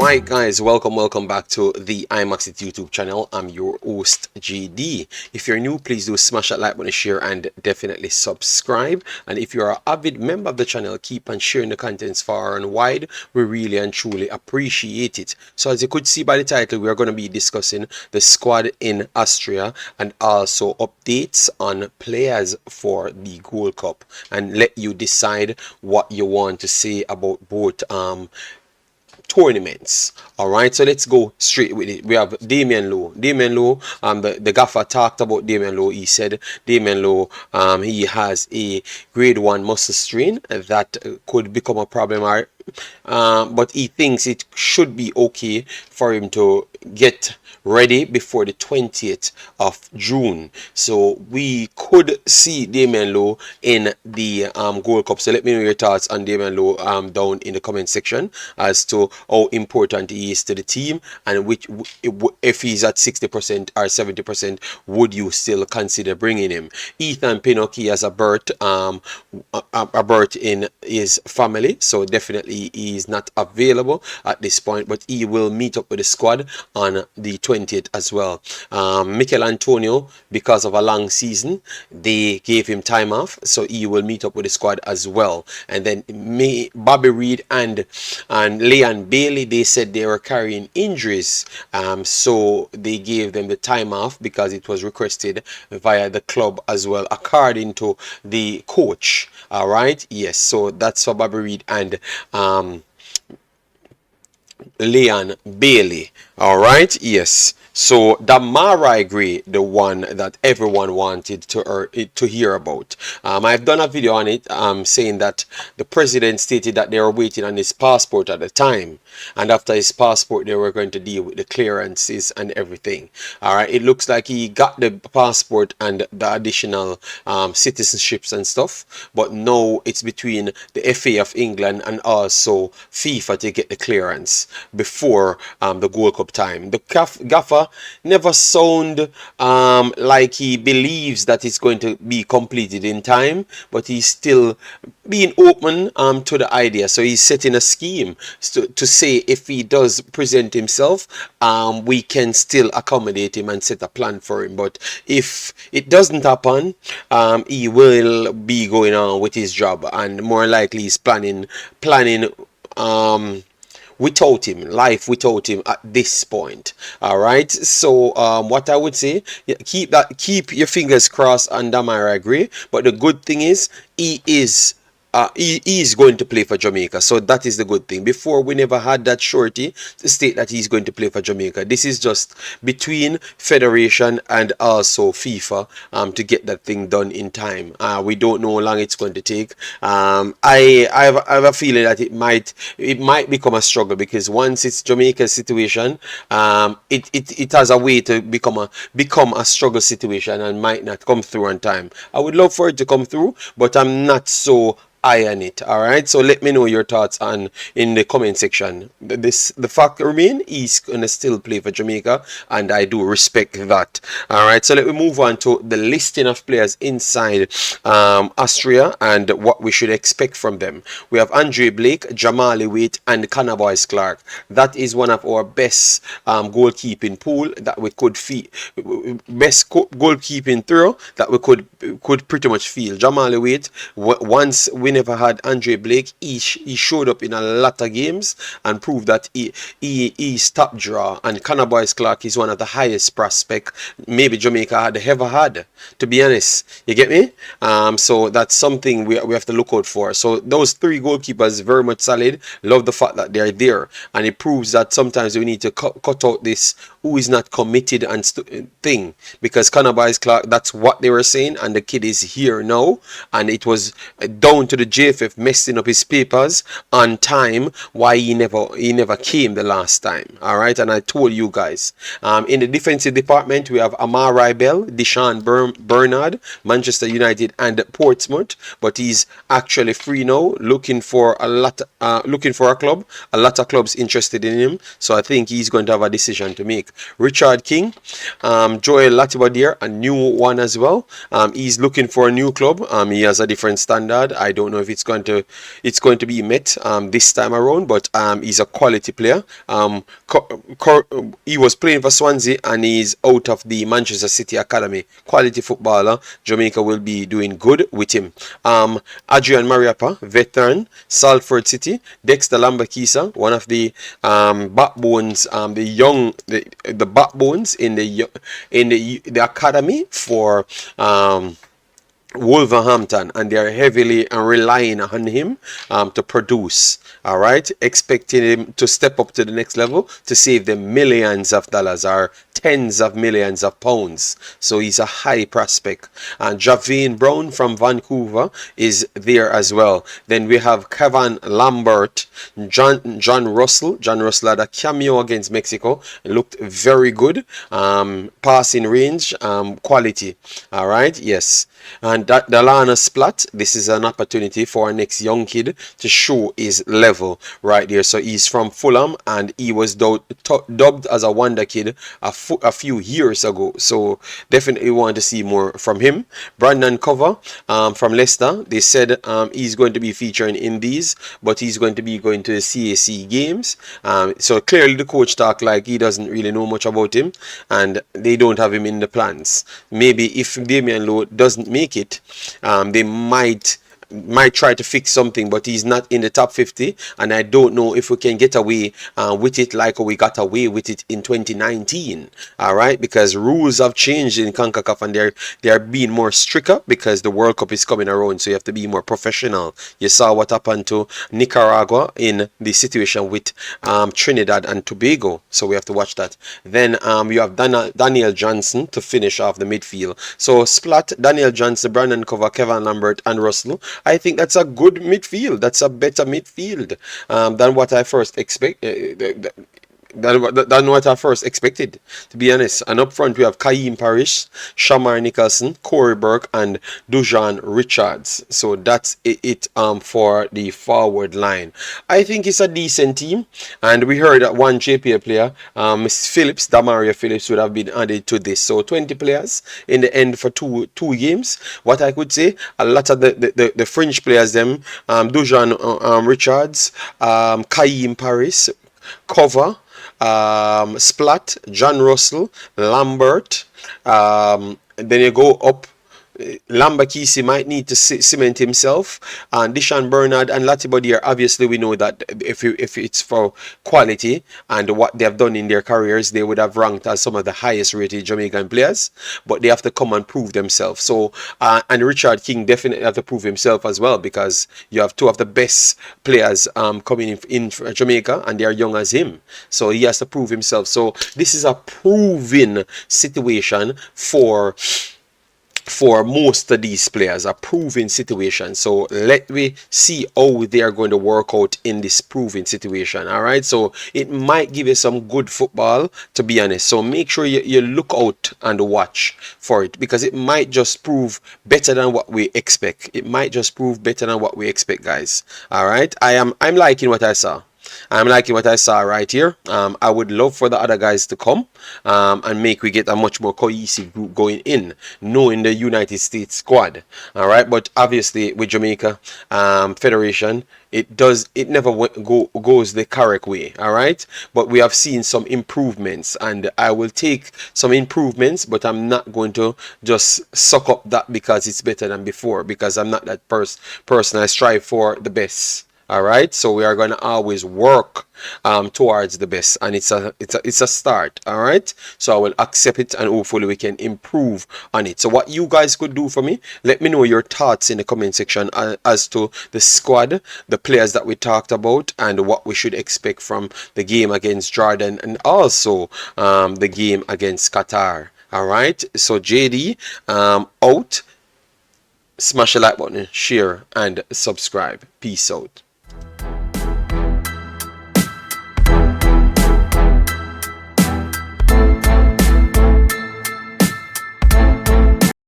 Alright guys, welcome back to the Imaxit YouTube channel. I'm your host GD. If you're new, please do smash that like button, share, and definitely subscribe. And if you're an avid member of the channel, keep on sharing the contents far and wide. We really and truly appreciate it. So as you could see by the title, we are going to be discussing the squad in Austria and also updates on players for the Gold Cup, and let you decide what you want to say about both tournaments. All right, so let's go straight with it. We have Damian Lowe. The gaffer talked about Damian Lowe. He said Damian Lowe, he has a grade 1 muscle strain that could become a problem, but he thinks it should be okay for him to get ready before the 20th of June. So we could see Damian Lowe in the Gold Cup. So let me know your thoughts on Damian Lowe down in the comment section as to how important he is to the team, and which, if he's at 60% or 70%, would you still consider bringing him? Ethan Pinnock, he has a birth in his family, so definitely he's not available at this point, but he will meet up with the squad on the 20th as well. Mikel Antonio, because of a long season, they gave him time off, so he will meet up with the squad as well. And then Bobby Reed and Leon Bailey, they said they were carrying injuries, so they gave them the time off because it was requested via the club as well, according to the coach. All right, yes, so that's for Bobby Reed and Leon Bailey. All right, yes. So Demarai, the one that everyone wanted to hear about. I've done a video on it, saying that the president stated that they were waiting on his passport at the time, and after his passport they were going to deal with the clearances and everything. All right, it looks like he got the passport and the additional citizenships and stuff, but now it's between the FA of England and also FIFA to get the clearance before the Gold Cup time. The gaffer never sound like he believes that it's going to be completed in time, but he's still being open to the idea. So he's setting a scheme to say if he does present himself, we can still accommodate him and set a plan for him. But if it doesn't happen, he will be going on with his job, and more likely he's planning without him, life without him at this point. All right, so what I would say, keep your fingers crossed on Demarai, but the good thing is he is going to play for Jamaica, so that is the good thing. Before, we never had that surety to state that he's going to play for Jamaica. This is just between Federation and also FIFA to get that thing done in time. We don't know how long it's going to take. I have a feeling that it might become a struggle, because once it's Jamaica's situation, it has a way to become a struggle situation and might not come through on time. I would love for it to come through, but I'm not so eye on it. All right, so let me know your thoughts in the comment section. The fact remain, he's gonna still play for Jamaica, and I do respect that. All right, so let me move on to the listing of players inside Austria and what we should expect from them. We have Andre Blake, Jamali Waite, and Connor Boyce Clark. That is one of our best goalkeeping pool that we could feel, best goalkeeping throw that we could pretty much feel. Jamali Waite, once we never had Andre Blake, he showed up in a lot of games and proved that he's top draw. And Connor Boyce Clark is one of the highest prospect maybe Jamaica had ever had, to be honest. You get me? So that's something we have to look out for. So those three goalkeepers very much solid. Love the fact that they're there, and it proves that sometimes we need to cut out this who is not committed and thing, because Connor Boyce Clark, that's what they were saying, and the kid is here now, and it was down to the JFF messing up his papers on time why he never came the last time. All right, and I told you guys. In the defensive department, we have Amari Bell, Deshaun Bernard, Manchester United, and Portsmouth, but he's actually free now, looking for a club. A lot of clubs interested in him, so I think he's going to have a decision to make. week. Richard King, Joel Latibadier, a new one as well. He's looking for a new club. He has a different standard. I don't know if it's going to be met this time around, but he's a quality player. He was playing for Swansea and he's out of the Manchester City Academy. Quality footballer. Jamaica will be doing good with him. Adrian Mariappa, veteran, Salford City. Dexter Lambakisa, one of the backbones, the backbones in the academy for Wolverhampton, and they are heavily relying on him to produce. All right, expecting him to step up to the next level to save them millions of dollars or tens of millions of pounds. So he's a high prospect. And Javane Brown from Vancouver is there as well. Then we have Kevin Lambert, John Russell. John Russell had a cameo against Mexico. It looked very good. Passing range, quality. All right, yes. And Dalana Splat, this is an opportunity for our next young kid to show his level right there. So he's from Fulham and he was dubbed as a wonder kid a few years ago. So definitely want to see more from him. Brandon Cover from Leicester, they said he's going to be featuring in these, but he's going to be going to the CAC games. So clearly the coach talk like he doesn't really know much about him and they don't have him in the plans. Maybe if Damian Lowe doesn't make it, they might try to fix something, but he's not in the top 50 and I don't know if we can get away with it like we got away with it in 2019. All right, because rules have changed in Concacaf and they're being more stricter because the World Cup is coming around, so you have to be more professional. You saw what happened to Nicaragua in the situation with Trinidad and Tobago, so we have to watch that. Then you have Daniel Johnson to finish off the midfield. So Splat, Daniel Johnson, Brandon Cover, Kevin Lambert and Russell. I think that's a good midfield. That's a better midfield than what I first expected. Than what I first expected, to be honest. And up front we have Kaim Parrish, Shamar Nicholson, Corey Burke and Dujan Richards. So that's it for the forward line. I think it's a decent team, and we heard that one JPA player, Miss Phillips, Demarai Phillips, would have been added to this. So 20 players in the end for two games. What I could say, a lot of the fringe players, them Dujan Richards, Kaim Parrish, Cover, Splat, John Russell, Lambert, then you go up. Lambakisi might need to cement himself, and Dishan Bernard and Latibodier, obviously we know that if it's for quality and what they have done in their careers, they would have ranked as some of the highest rated Jamaican players, but they have to come and prove themselves. So and Richard King definitely have to prove himself as well, because you have two of the best players coming in Jamaica and they are young as him, so he has to prove himself. So this is a proven situation for most of these players, a proven situation. So let me see how they are going to work out in this proven situation. All right, so it might give you some good football, to be honest. So make sure you look out and watch for it, because it might just prove better than what we expect. It might just prove better than what we expect, guys. All right, I'm liking what I saw. I'm liking what I saw right here. I would love for the other guys to come and make we get a much more cohesive group going in, knowing the United States squad. All right, but obviously with Jamaica Federation, it never goes the correct way. All right, but we have seen some improvements, and I will take some improvements, but I'm not going to just suck up that because it's better than before, because I'm not that person. I strive for the best. All right, so we are going to always work towards the best, and it's a start. All right, so I will accept it, and hopefully we can improve on it. So what you guys could do for me, let me know your thoughts in the comment section as to the squad, the players that we talked about, and what we should expect from the game against Jordan, and also the game against Qatar. All right, so JD out. Smash the like button, share and subscribe. Peace out.